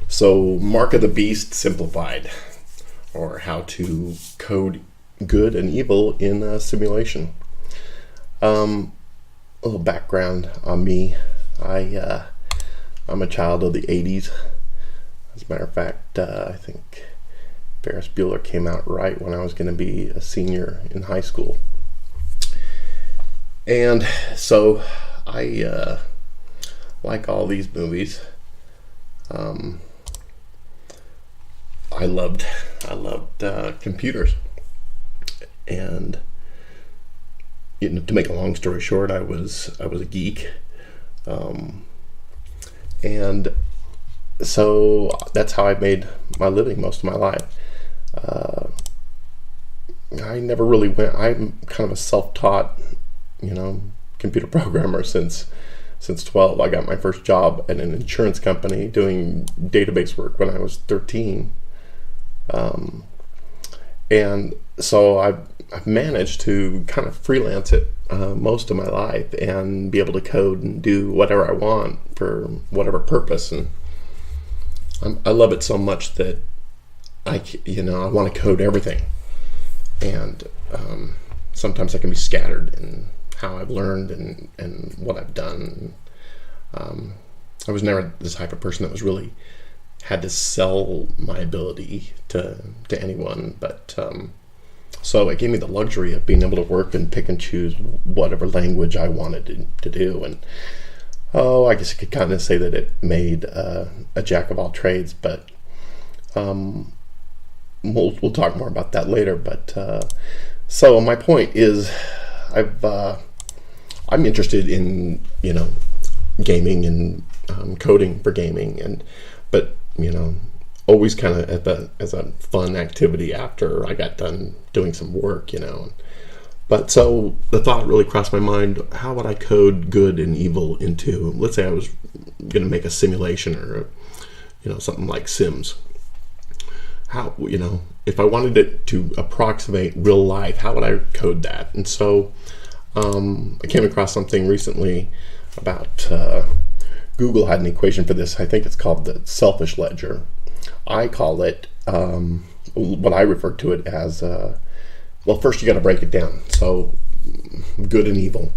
So, Mark of the Beast simplified, or how to code good and evil in a simulation. A little background on me. I'm a child of the 80s. As a matter of fact, I think Ferris Bueller came out right when I was going to be a senior in high school. And so I like all these movies. I loved computers, and to make a long story short, I was a geek, and so that's how I made my living most of my life. I never really went. I'm kind of a self-taught, computer programmer since 12. I got my first job at an insurance company doing database work when I was 13. And so I've managed to kind of freelance it most of my life and be able to code and do whatever I want for whatever purpose. And I love it so much that I want to code everything. And sometimes I can be scattered in how I've learned and what I've done. I was never the type of person that was really had to sell my ability to anyone, but so it gave me the luxury of being able to work and pick and choose whatever language I wanted to do. And I guess you could kind of say that it made a jack of all trades, but we'll talk more about that later. But so my point is, I'm interested in gaming and coding for gaming, but always kind of as a fun activity after I got done doing some work, But so the thought really crossed my mind: how would I code good and evil into? Let's say I was going to make a simulation or something like Sims. How if I wanted it to approximate real life, how would I code that? And so I came across something recently about Google had an equation for this. I think it's called the selfish ledger. I call it what I refer to it as. Well, first you got to break it down. So, good and evil.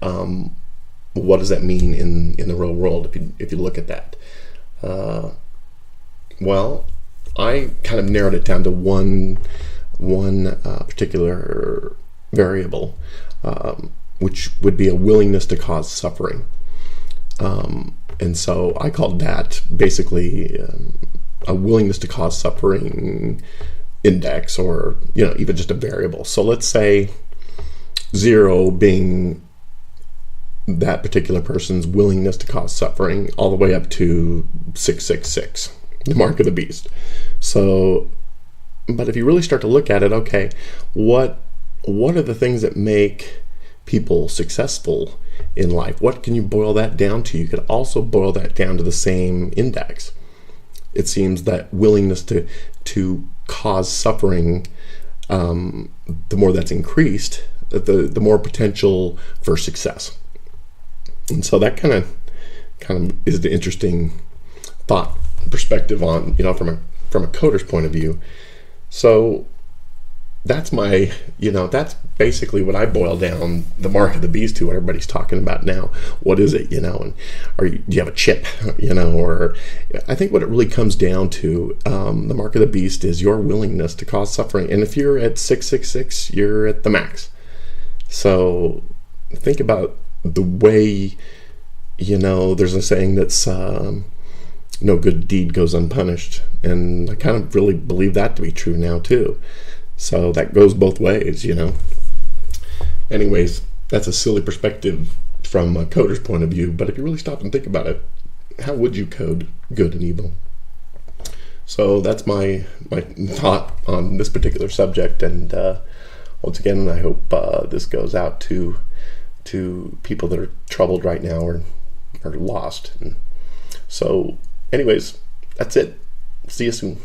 What does that mean in the real world? If you look at that, well, I kind of narrowed it down to one particular variable, which would be a willingness to cause suffering. And so I called that basically a willingness to cause suffering index, or even just a variable. So let's say 0 being that particular person's willingness to cause suffering, all the way up to 666, the mark of the beast. So, but if you really start to look at it, okay, what are the things that make people successful in life? What can you boil that down to? You could also boil that down to the same index. It seems that willingness to cause suffering, the more that's increased, the more potential for success. And so that kind of is the interesting thought perspective on from a coder's point of view. So that's that's basically what I boil down the mark of the beast to, what everybody's talking about now. What is it, and do you have a chip, or I think what it really comes down to, the mark of the beast is your willingness to cause suffering. And if you're at 666, you're at the max. So think about the way, there's a saying that's no good deed goes unpunished. And I kind of really believe that to be true now too. So that goes both ways, Anyways, that's a silly perspective from a coder's point of view, but if you really stop and think about it, how would you code good and evil? So that's my thought on this particular subject, and once again, I hope this goes out to people that are troubled right now or lost. And so anyways, that's it. See you soon.